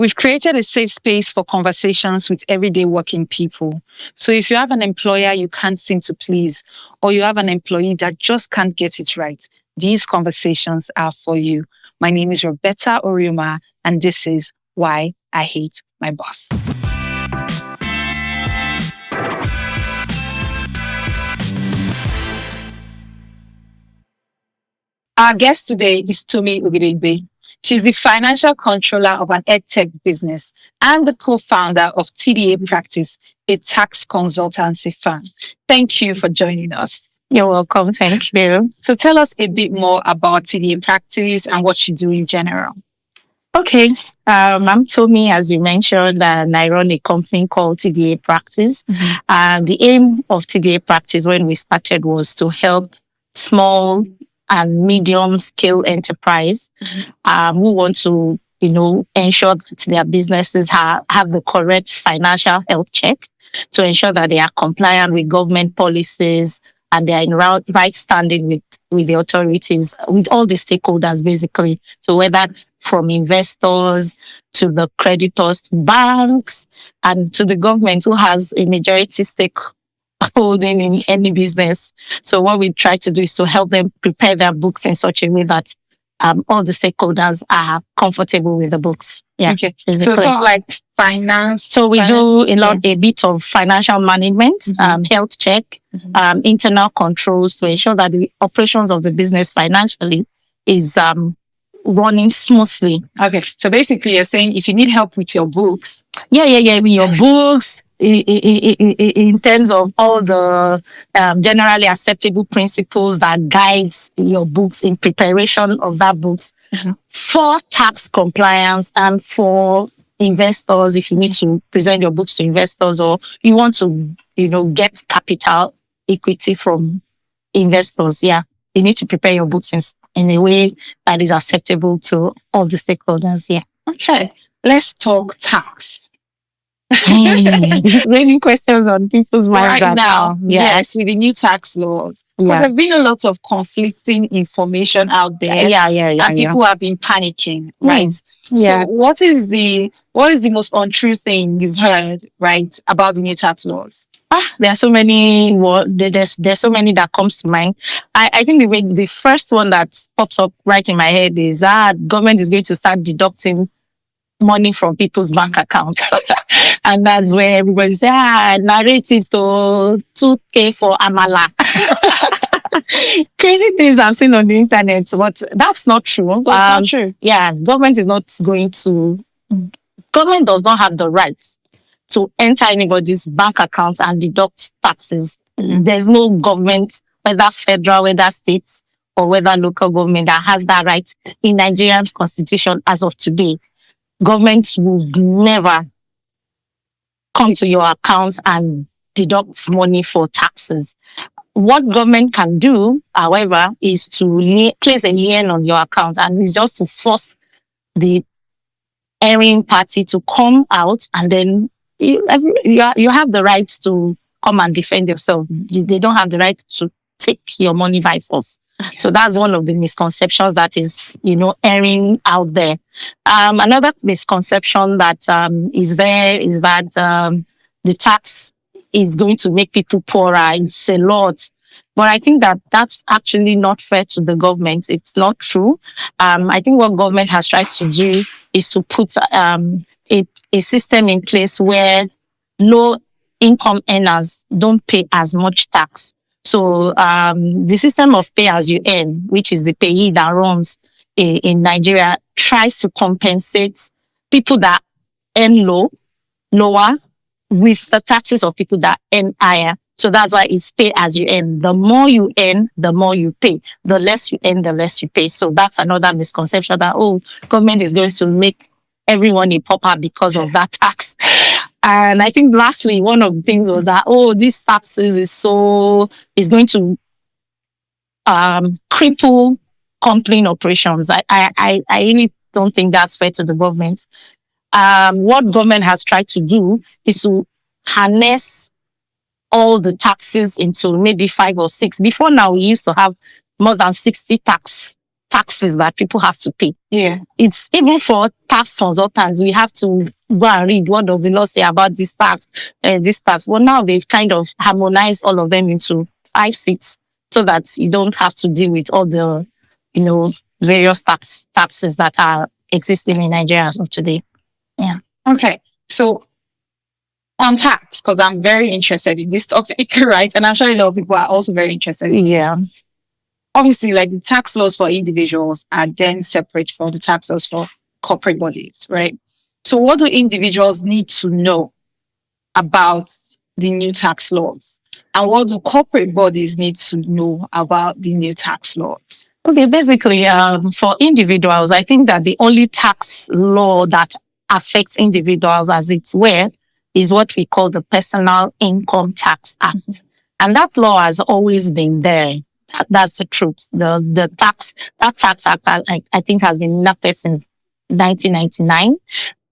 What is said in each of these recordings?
We've created a safe space for conversations with everyday working people. So if you have an employer you can't seem to please, or you have an employee that just can't get it right, these conversations are for you. My name is Roberta Orioma, and this is Why I Hate My Boss. Our guest today is Tomi Ogedengbe. She's the financial controller of an EdTech business and the co-founder of TDA Practice, a tax consultancy firm. Thank you for joining us. You're welcome. Thank you. So tell us a bit more about TDA Practice and what you do in general. Okay. I'm Tomi, as you mentioned, and I run a company called TDA Practice. The aim of TDA Practice when we started was to help small and medium scale enterprise who want to, ensure that their businesses have the correct financial health check to ensure that they are compliant with government policies and they are in right standing with the authorities, with all the stakeholders, basically. So whether from investors to the creditors, to banks, and to the government who has a majority stake holding in any business. So what we try to do is to help them prepare their books in such a way that all the stakeholders are comfortable with the books. Yeah. Okay. So like finance. So we do a bit of financial management, health check, internal controls to ensure that the operations of the business financially is running smoothly. Okay. So basically you're saying if you need help with your books. With your books, in terms of all the generally acceptable principles that guides your books in preparation of that books for tax compliance and for investors. If you need to present your books to investors or you want to, get capital equity from investors, you need to prepare your books in a way that is acceptable to all the stakeholders. Yeah. Okay. Let's talk tax. Raising questions on people's minds right now. Yes, with the new tax laws. Because there's been a lot of conflicting information out there. And people have been panicking, right? So what is the most untrue thing you've heard, right, about the new tax laws? There are so many. There's so many that comes to mind. I think the first one that pops up right in my head is government is going to start deducting money from people's bank accounts. And that's where everybody say, narrate it to 2K for Amala. Crazy things I've seen on the internet, but that's not true. That's not true. Yeah, government does not have the right to enter anybody's bank accounts and deduct taxes. There's no government, whether federal, whether states, or whether local government that has that right in Nigerian's constitution as of today. Government will never come to your account and deduct money for taxes. What government can do, however, is to place a lien on your account, and it's just to force the erring party to come out, and then you have the right to come and defend yourself. They don't have the right to take your money by force. So that's one of the misconceptions that is, airing out there. Another misconception that is there is that the tax is going to make people poorer. It's a lot. But I think that that's actually not fair to the government. It's not true. I think what government has tried to do is to put a system in place where low income earners don't pay as much tax. So the system of pay as you earn, which is the payee that runs in Nigeria, tries to compensate people that earn lower with the taxes of people that earn higher. So that's why it's pay as you earn. The more you earn, the more you pay. The less you earn, the less you pay. So that's another misconception that, government is going to make everyone a pauper because of that tax. And I think lastly, one of the things was that, these taxes is going to cripple company operations. I really don't think that's fair to the government. What government has tried to do is to harness all the taxes into maybe 5 or 6. Before now, we used to have more than 60 tax taxes that people have to pay. Yeah. It's even for tax consultants, we have to go and read what does the law say about this tax, this tax. Well, now they've kind of harmonized all of them into 5 seats so that you don't have to deal with all the, various taxes that are existing in Nigeria as of today. Yeah. Okay. So on tax, because I'm very interested in this topic, right? And I'm sure a lot of people are also very interested in it. Yeah. Obviously, like the tax laws for individuals are then separate from the tax laws for corporate bodies, right? So what do individuals need to know about the new tax laws? And what do corporate bodies need to know about the new tax laws? Okay, basically, for individuals, I think that the only tax law that affects individuals as it were is what we call the Personal Income Tax Act. And that law has always been there. That's the truth. That tax act, I think, has been enacted since 1999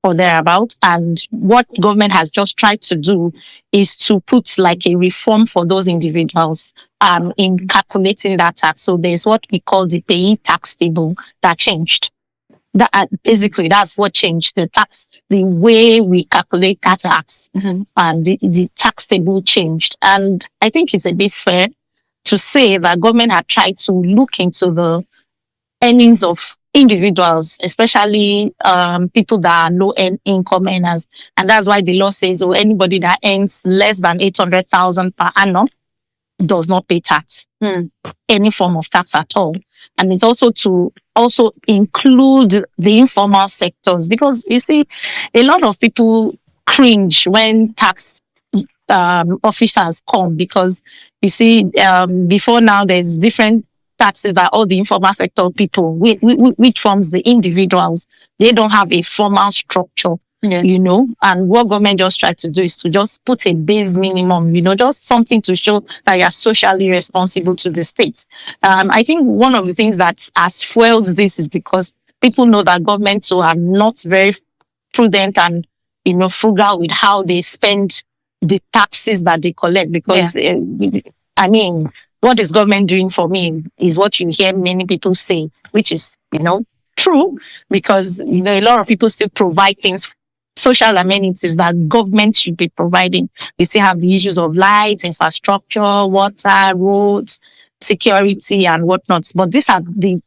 or thereabout. And what government has just tried to do is to put like a reform for those individuals in calculating that tax. So there's what we call the payee tax table that changed. That basically that's what changed the tax, the way we calculate that tax, and the tax table changed. And I think it's a bit fair to say that government had tried to look into the earnings of individuals, especially people that are low income earners. And that's why the law says, anybody that earns less than 800,000 per annum does not pay tax, any form of tax at all. And it's also to also include the informal sectors, because you see, a lot of people cringe when tax officers come, because you see, before now, there's different taxes that all the informal sector people, which forms the individuals, they don't have a formal structure, and what government just tried to do is to just put a base minimum, just something to show that you're socially responsible to the state. I think one of the things that has fueled this is because people know that governments are not very prudent and, frugal with how they spend the taxes that they collect, because what is government doing for me is what you hear many people say, which is, true, because, a lot of people still provide things, social amenities that government should be providing. We still have the issues of lights, infrastructure, water, roads, security and whatnot. But these are the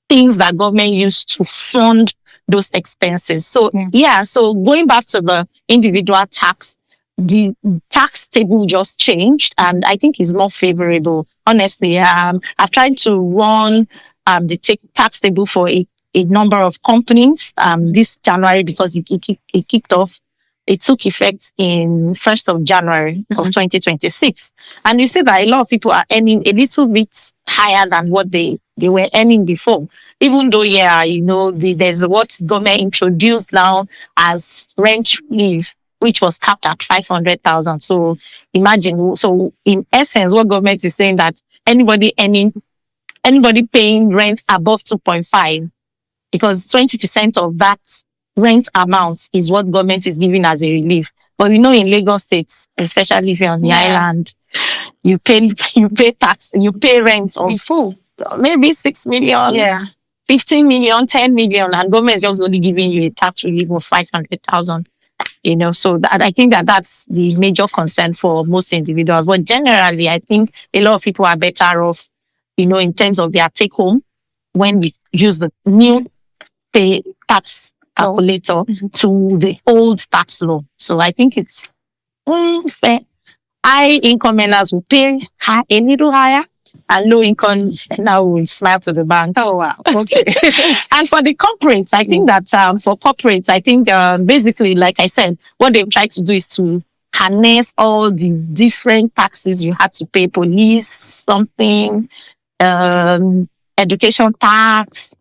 things that government used to fund those expenses. So, so going back to the individual tax, the tax table just changed, and I think it's more favorable. Honestly, I've tried to run the tax table for a number of companies this January, because it kicked off. It took effect in 1st of January of 2026. And you see that a lot of people are earning a little bit higher than what they were earning before. Even though, there's what government introduced now as rent relief, which was capped at 500,000. So imagine, so in essence, what government is saying that anybody paying rent above 2.5, because 20% of that rent amount is what government is giving as a relief. But in Lagos State, especially if you're on the island, you pay tax, you pay rent of full, maybe 6 million, 15 million, 10 million, and government is just only giving you a tax relief of 500,000. So I think that's the major concern for most individuals. But generally, I think a lot of people are better off, in terms of their take home, when we use the new pay tax calculator to the old tax law. So I think it's fair. High income earners will pay a little higher, and low income now will smile to the bank. Oh, wow. Okay. And for the corporates, I think that for corporates, I think basically, like I said, what they've tried to do is to harness all the different taxes you had to pay: police, something, education tax,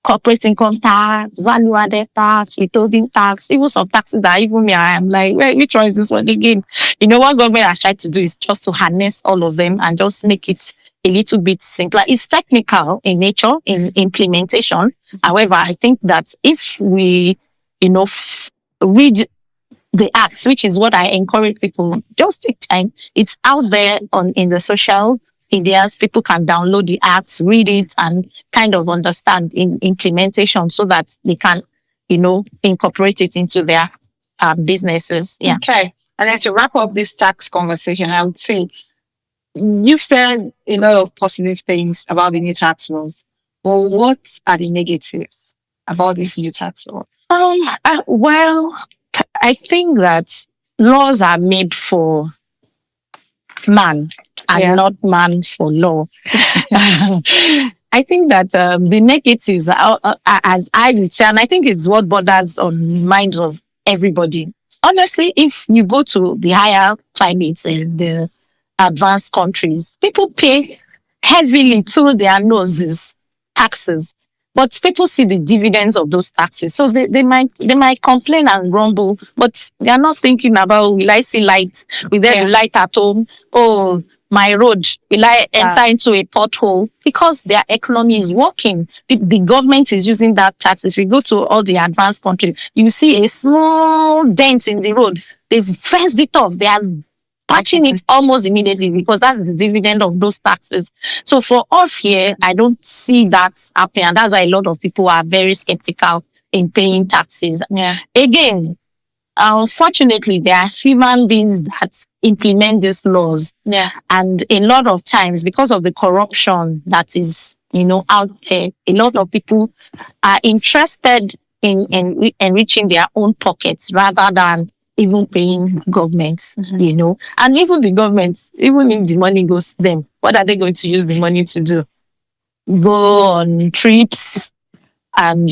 corporate income tax, value added tax, withholding tax, even some taxes that even me, I am like, which one is this one again? What government has tried to do is just to harness all of them and just make it a little bit simpler. It's technical in nature, in implementation. However, I think that if we, read the act, which is what I encourage people, just take time. It's out there in the social ideas. People can download the apps, read it, and kind of understand in implementation so that they can, incorporate it into their businesses. Yeah. Okay. And then to wrap up this tax conversation, I would say you've said a lot of positive things about the new tax laws. But what are the negatives about this new tax law? Well, I think that laws are made for man and not man for law. I think that the negatives, as I would say, and I think it's what bothers on minds of everybody. Honestly, if you go to the higher climates in the advanced countries, people pay heavily through their noses taxes, but people see the dividends of those taxes, so they might complain and grumble, but they are not thinking about, will I see lights? Will there be light at home? Oh, my road, will I enter into a pothole? Because their economy is working. The government is using that tax. If you go to all the advanced countries, you see a small dent in the road. They've fenced it off. They are patching it almost immediately because that's the dividend of those taxes. So for us here, I don't see that happening. And that's why a lot of people are very skeptical in paying taxes. Yeah. Again, unfortunately, there are human beings that implement these laws. Yeah. And a lot of times, because of the corruption that is, out there, a lot of people are interested in enriching their own pockets rather than even paying governments, And even the governments, even if the money goes to them, what are they going to use the money to do? Go on trips and,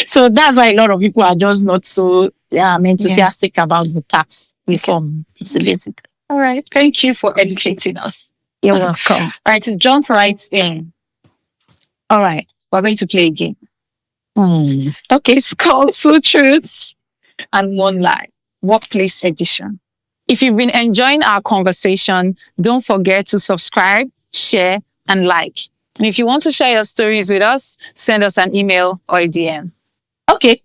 So that's why a lot of people are just not so enthusiastic about the tax reform. Okay. All right. Thank you for educating us. You're welcome. All right. So jump right in. All right. We're going to play a game. Okay. It's called Two Truths and One Lie, Workplace Edition. If you've been enjoying our conversation, don't forget to subscribe, share, and like. And if you want to share your stories with us, send us an email or a DM. Okay.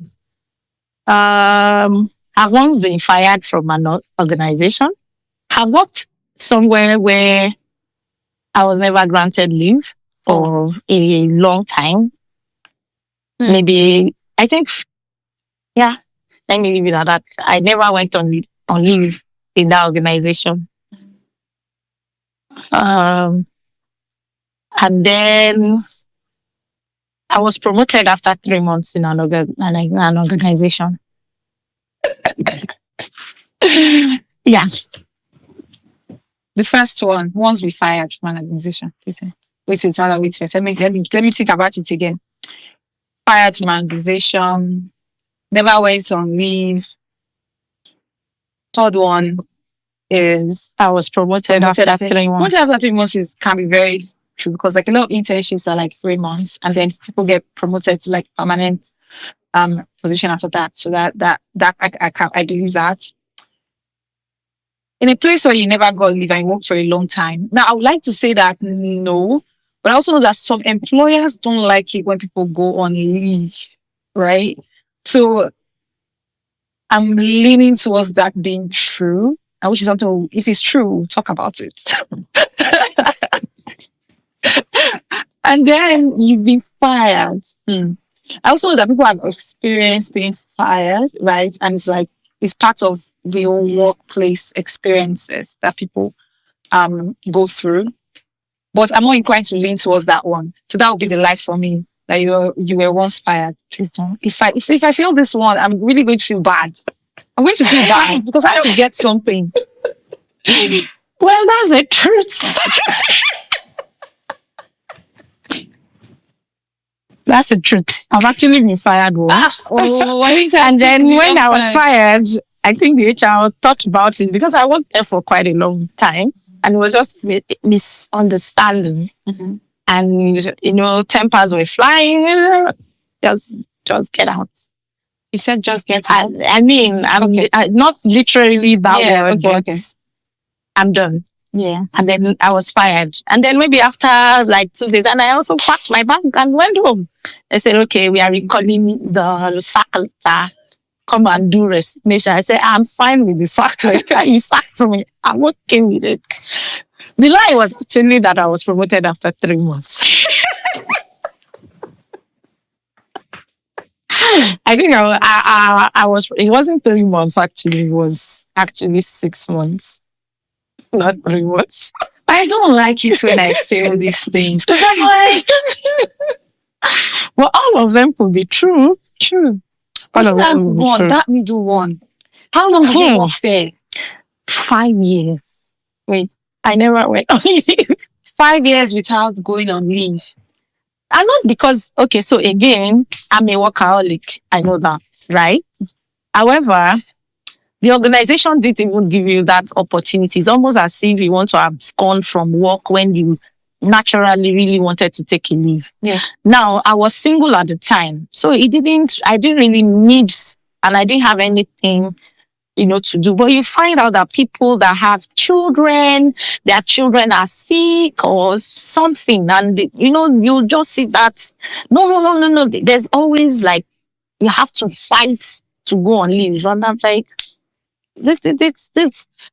I've once been fired from an organization. I've worked somewhere where I was never granted leave for a long time. Maybe, I think, let me leave it at that. I never went on leave in that organization. And then I was promoted after 3 months in an organization. Yeah. The first one, once we fired from an organization. Wait first. Let me think about it again. Fired from an organization, never went on leave. Third one is I was promoted after 3 months. Promoted after 3 months can be very true because like a lot of internships are like 3 months and then people get promoted to like permanent position after that. So that I believe that. In a place where you never got leave and you worked for a long time. Now I would like to say that no, but I also know that some employers don't like it when people go on leave, right? So I'm leaning towards that being true. I wish it's something, if it's true, we'll talk about it. And then you've been fired. I also know that people have experienced being fired, right? And it's like, it's part of the whole workplace experiences that people go through. But I'm more inclined to lean towards that one. So that would be the life for me. That you were once fired. Please don't. If I feel this one, I'm really going to feel bad. I'm going to feel bad because I have to get something. Well, that's the truth. That's the truth. I've actually been fired once. And then when I was fired, I think the HR thought about it because I worked there for quite a long time and it was just misunderstanding. And, tempers were flying. Just get out. You said just get out? I mean, I'm not literally that word, but I'm done. Yeah. And then I was fired. And then maybe after like 2 days, and I also packed my bag and went home. They said, okay, we are recalling the sack letter. Come and do resignation. I said, I'm fine with the sack letter. You sacked me. I'm okay with it. The lie was actually that I was promoted after 3 months. I think I was, it wasn't 3 months actually, it was actually 6 months, not 3 months. I don't like it when I fail these things. I'm like, well, all of them could be true. True. All What's of that them could be one? true. That middle one. How long did you work there? 5 years. Wait, I never went on leave. 5 years without going on leave. And not because, okay, so again, I'm a workaholic. I know that, right? However, the organization didn't even give you that opportunity. It's almost as if you want to abscond from work when you naturally really wanted to take a leave. Yeah. Now, I was single at the time, so I didn't really need, and I didn't have anything, to do. But you find out that people that have children, their children are sick or something, and you just see that no. There's always like you have to fight to go on leave, and I'm like, this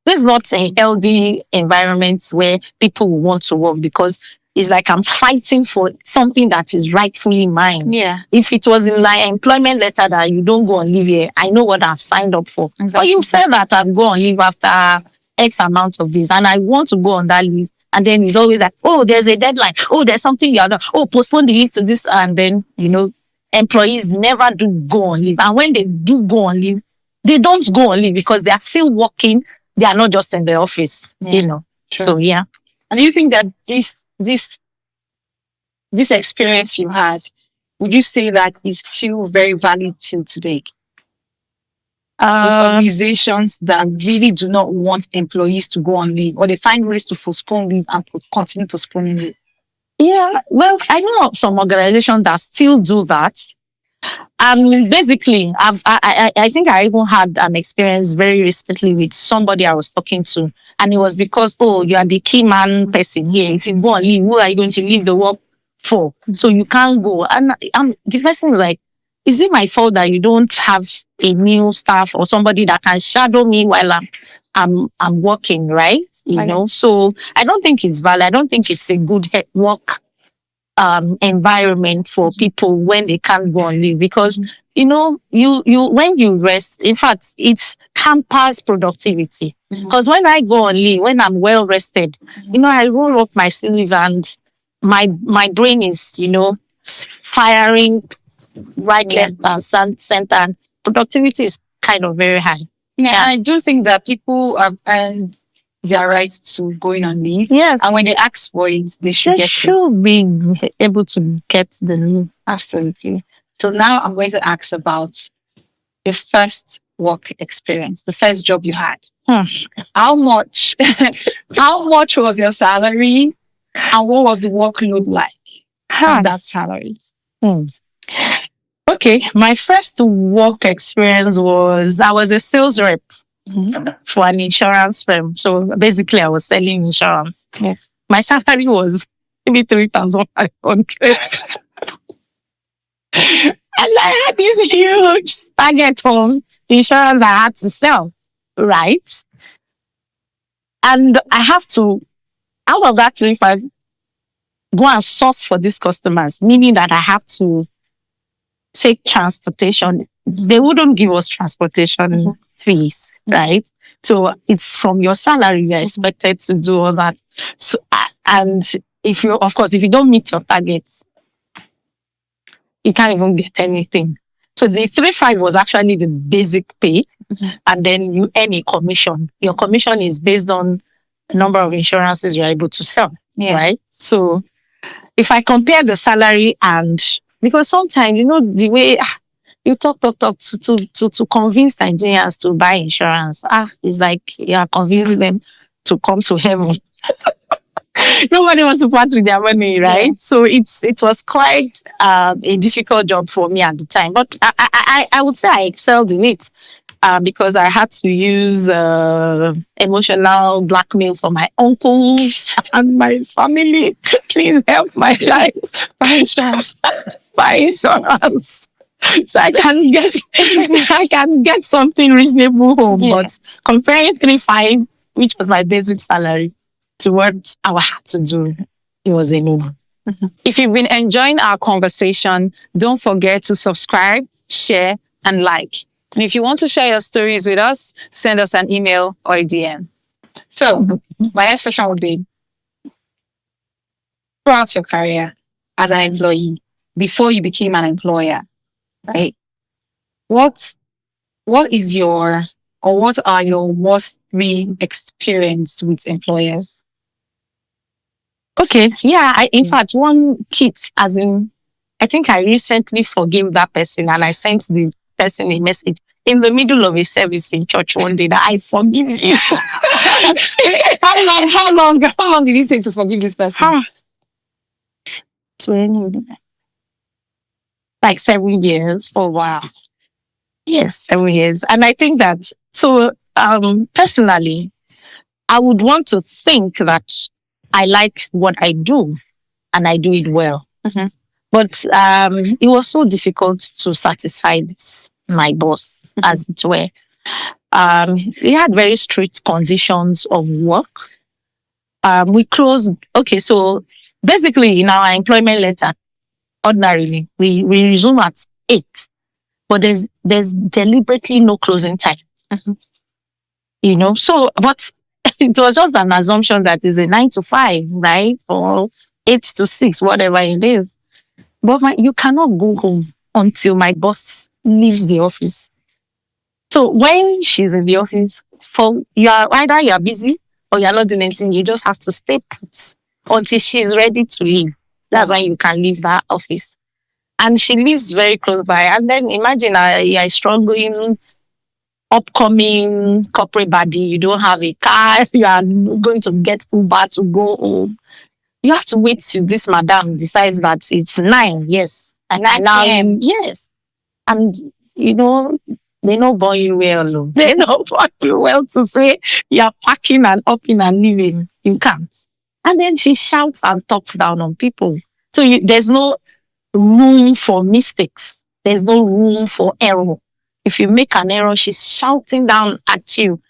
is not a healthy environment where people will want to work, because it's like I'm fighting for something that is rightfully mine. Yeah. If it was in my employment letter that you don't go on leave here, I know what I've signed up for. Exactly. But you said that I'm going on leave after X amount of days, and I want to go on that leave. And then it's always like, oh, there's a deadline. Oh, there's something you're not. Oh, postpone the leave to this. And then, employees never do go on leave. And when they do go on leave, they don't go on leave because they are still working. They are not just in the office, True. So, yeah. And do you think that this experience you had, would you say that is still very valid till today? With organizations that really do not want employees to go on leave, or they find ways to postpone leave and continue postponing it. Yeah, well, I know some organizations that still do that. Basically, I think I even had an experience very recently with somebody I was talking to, and it was because, oh, you are the key man person here. If you go on leave, who are you going to leave the work for? So you can't go. And the person was like, is it my fault that you don't have a new staff or somebody that can shadow me while I'm working, right? So I don't think it's valid. I don't think it's a good work environment for people when they can't go on leave, because you when you rest, in fact, it hampers productivity. Because when I go on leave, when I'm well rested, I roll up my sleeve and my brain is firing right, left, and center, and productivity is kind of very high. Yeah, I do think that people have earned their right to going on leave. Yes. And when they ask for it, they should be able to get the leave. Absolutely. So now I'm going to ask about your first work experience, the first job you had. How much was your salary, and what was the workload like on that salary? Okay, my first work experience was, I was a sales rep for an insurance firm. So basically, I was selling insurance. Yes. My salary was maybe 3,500. And I had this huge target of insurance I had to sell, right? And I have to, out of that 35, go and source for these customers, meaning that I have to take transportation. They wouldn't give us transportation fees, right? So it's from your salary, you're expected to do all that. So, and if you don't meet your targets, you can't even get anything. So the 3,500 was actually the basic pay, and then you earn a commission. Your commission is based on the number of insurances you're able to sell, right? So if I compare the salary, and because sometimes, the way you talk to convince Nigerians to buy insurance, it's like you are convincing them to come to heaven. Nobody wants to part with their money, right? Yeah. So it was quite a difficult job for me at the time, but I would say I excelled in it. Because I had to use emotional blackmail for my uncles and my family. Please help my life. Buy insurance. So I can get something reasonable home. Yeah. But comparing 3,500, which was my basic salary, to what I had to do, it was a no. If you've been enjoying our conversation, don't forget to subscribe, share, and like. And if you want to share your stories with us, send us an email or a DM. So, my next question would be, throughout your career as an employee, before you became an employer, right? What is your, or what are your worst three experience with employers? Okay, yeah. In fact, one kid, as in, I think I recently forgave that person, and I sent the person a message in the middle of a service in church one day that I forgive you. How long did it take to forgive this person? 20, like 7 years. Oh wow. Yes, 7 years. And I think that, so personally, I would want to think that I like what I do and I do it well. Mm-hmm. But it was so difficult to satisfy my boss, as it were. He had very strict conditions of work. We closed, okay, so basically in our employment letter, ordinarily, we resume at 8, but there's deliberately no closing time. Mm-hmm. You know, so, but it was just an assumption that is a 9 to 5, right? Or 8 to 6, whatever it is. But you cannot go home until my boss leaves the office. So when she's in the office, either you're busy or you're not doing anything, you just have to stay put until she's ready to leave. That's when you can leave that office. And she lives very close by. And then imagine you're struggling, upcoming corporate body, you don't have a car, you are going to get Uber to go home. You have to wait till this madam decides that it's 9, yes. And now, yes. And, you know, they don't born you well. They don't born you well to say you're packing and upping and leaving. You can't. And then she shouts and talks down on people. So there's no room for mistakes. There's no room for error. If you make an error, she's shouting down at you.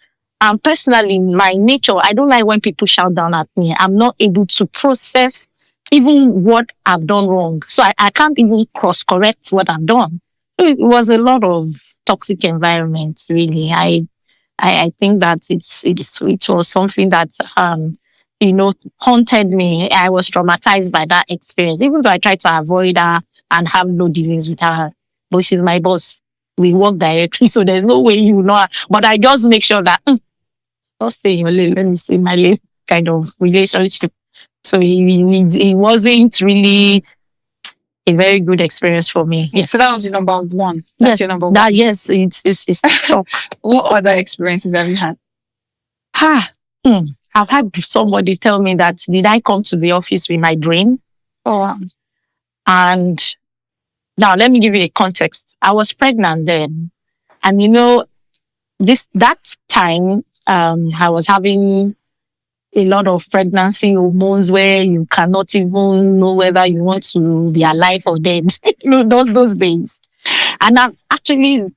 And personally, in my nature, I don't like when people shout down at me. I'm not able to process even what I've done wrong. So I can't even cross correct what I've done. It was a lot of toxic environment, really. I think that it was something that haunted me. I was traumatized by that experience, even though I tried to avoid her and have no dealings with her. But she's my boss. We work directly, so there's no way you know her. But I just make sure that don't stay in your lane, let me stay in my lane kind of relationship. So it wasn't really a very good experience for me. Yeah. So that was your number one. That's your number one. Yes, it's tough. What other experiences have you had? I've had somebody tell me that, did I come to the office with my dream? Oh wow. And now let me give you a context. I was pregnant then. And that time I was having a lot of pregnancy hormones where you cannot even know whether you want to be alive or dead. Those days. And I've actually,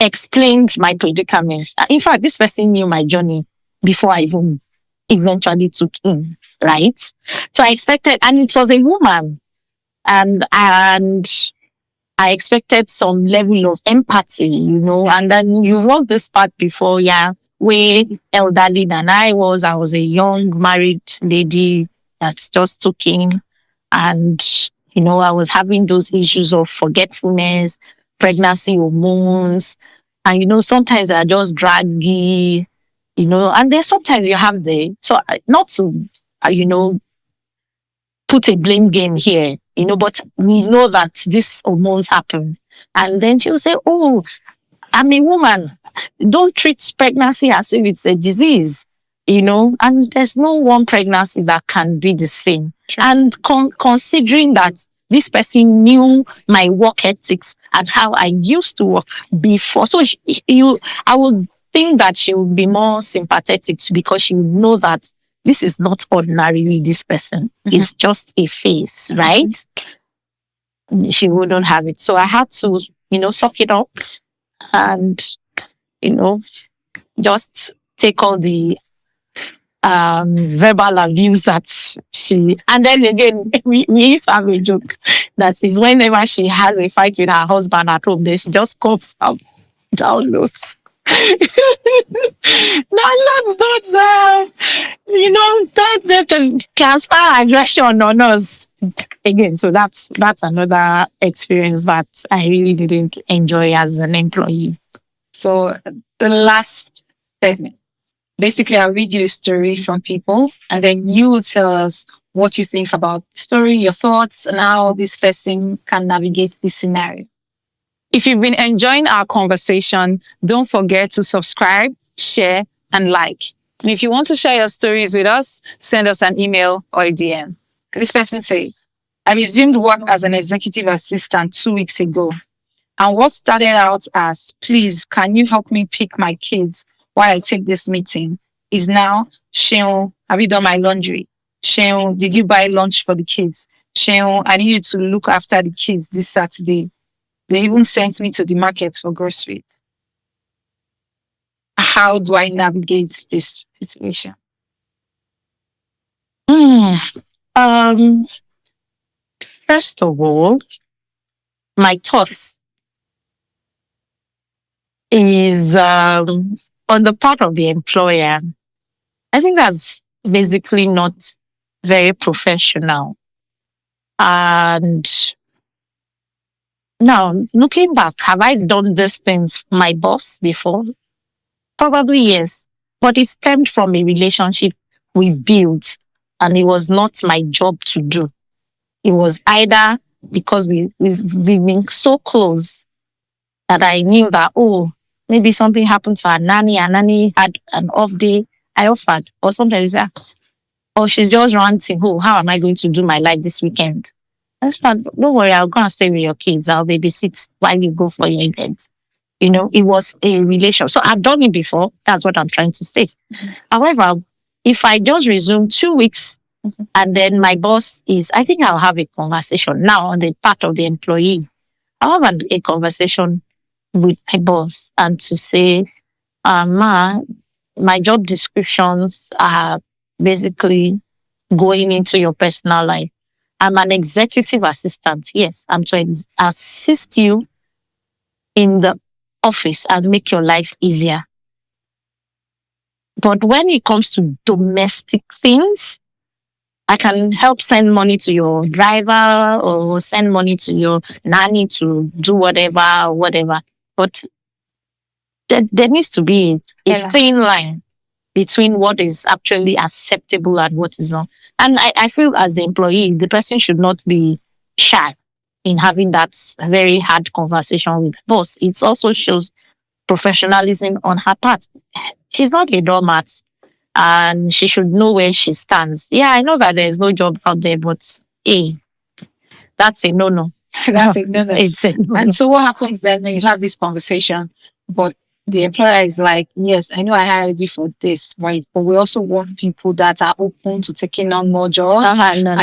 explained my predicament. In fact, this person knew my journey before I even eventually took in, right? So I expected, and it was a woman, and I expected some level of empathy, and then you've walked this path before, yeah, way elderly than I was. I was a young married lady that's just took in, and, I was having those issues of forgetfulness, pregnancy hormones, and, sometimes I just draggy, and then sometimes you have not to, put a blame game here, but we know that these hormones happen. And then she'll say, oh, I'm a woman. Don't treat pregnancy as if it's a disease, and there's no one pregnancy that can be the same. Sure. And considering that this person knew my work ethics and how I used to work before. So I would think that she would be more sympathetic because she would know that this is not ordinarily this person. Mm-hmm. It's just a face, right? Mm-hmm. She wouldn't have it. So I had to, suck it up and, just take all the verbal abuse that she, and then again, we used to have a joke that is whenever she has a fight with her husband at home, then she just comes out, downloads. Downloads that, that transfer aggression on us. Again, so that's another experience that I really didn't enjoy as an employee. So the last segment. Basically, I'll read you a story from people, and then you will tell us what you think about the story, your thoughts, and how this person can navigate this scenario. If you've been enjoying our conversation, don't forget to subscribe, share, and like. And if you want to share your stories with us, send us an email or a DM. This person says, I resumed work as an executive assistant 2 weeks ago. And what started out as, please, can you help me pick my kids while I take this meeting, is now, Sheon, have you done my laundry? Sheon, did you buy lunch for the kids? Sheon, I need you to look after the kids this Saturday. They even sent me to the market for groceries. How do I navigate this situation? First of all, my thoughts is on the part of the employer. I think that's basically not very professional. And now, looking back, have I done these things for my boss before? Probably yes. But it stemmed from a relationship we built, and it was not my job to do. It was either because we've been so close that I knew that, oh, maybe something happened to our nanny had an off day, I offered. Or sometimes, oh, she's just ranting, oh, how am I going to do my life this weekend? That's not, don't worry, I'll go and stay with your kids. I'll babysit while you go for your event. It was a relation. So I've done it before. That's what I'm trying to say. However, if I just resume 2 weeks and then my boss is, I think I'll have a conversation now on the part of the employee. I'll have a conversation with my boss and to say, my job descriptions are basically going into your personal life. I'm an executive assistant. Yes, I'm to assist you in the office and make your life easier. But when it comes to domestic things, I can help send money to your driver or send money to your nanny to do whatever. But there needs to be a thin line between what is actually acceptable and what is not. And I feel as the employee, the person should not be shy in having that very hard conversation with the boss. It also shows professionalism on her part. She's not a doormat and she should know where she stands. Yeah, I know that there's no job out there, but hey, that's a no-no. That's a no-no. It's a no-no. And so what happens then when you have this conversation, but the employer is like, yes, I know I hired you for this, right? But we also want people that are open to taking on more jobs. No.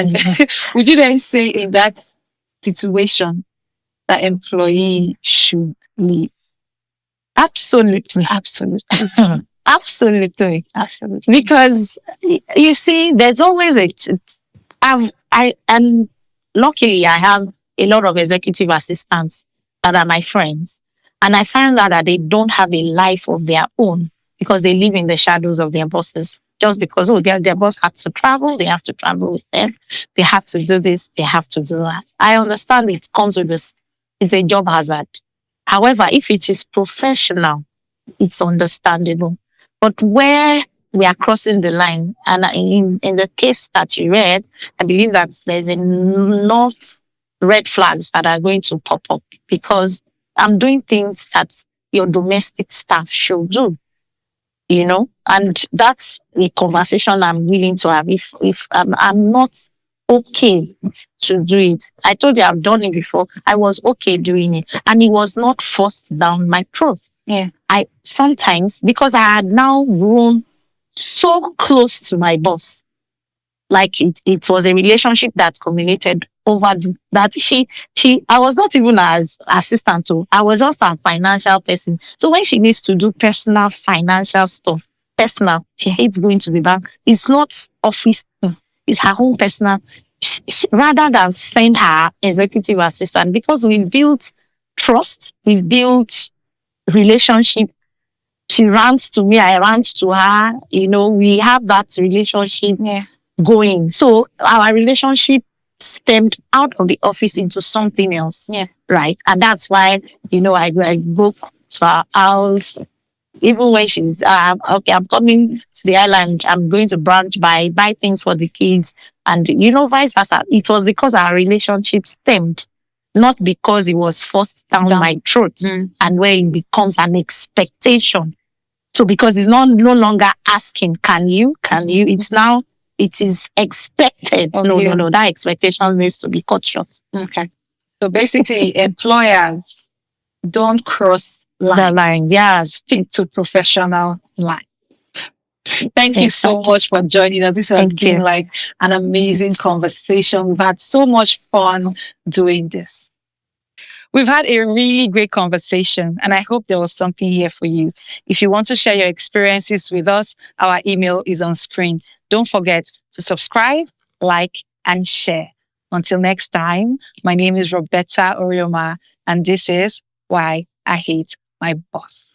Would you then say in that situation that employee should leave? Absolutely. Absolutely. Because you see, there's always and luckily I have a lot of executive assistants that are my friends. And I find out that they don't have a life of their own because they live in the shadows of their bosses. Just because, their boss had to travel, they have to travel with them. They have to do this, they have to do that. I understand it comes with this. It's a job hazard. However, if it is professional, it's understandable. But where we are crossing the line, and in the case that you read, I believe that there's enough red flags that are going to pop up because I'm doing things that your domestic staff should do, and that's the conversation I'm willing to have. If I'm not okay to do it, I told you I've done it before. I was okay doing it, and it was not forced down my throat. Yeah, I sometimes, because I had now grown so close to my boss, like it was a relationship that culminated over that I was not even as assistant to, I was just a financial person. So when she needs to do personal financial stuff, personal. She hates going to the bank. It's not office. It's her own personal. Rather than send her executive assistant, because we built trust, we built relationship. She rants to me, I rant to her. We have that relationship going. So our relationship stemmed out of the office into something else. Yeah. Right. And that's why, I go to her house. Even when she's, okay, I'm coming to the island, I'm going to branch buy things for the kids. And, vice versa. It was because our relationship stemmed, not because it was forced down my throat, and where it becomes an expectation. So because it's no longer asking, can you? It's now, it is expected. No. That expectation needs to be cut short. Okay. So basically, employers don't cross The line, stick to professional line. Thank you so much for joining us. This has been like an amazing conversation. We've had so much fun doing this. We've had a really great conversation, and I hope there was something here for you. If you want to share your experiences with us, our email is on screen. Don't forget to subscribe, like, and share. Until next time, my name is Roberta Orioma, and this is Why I Hate My Boss.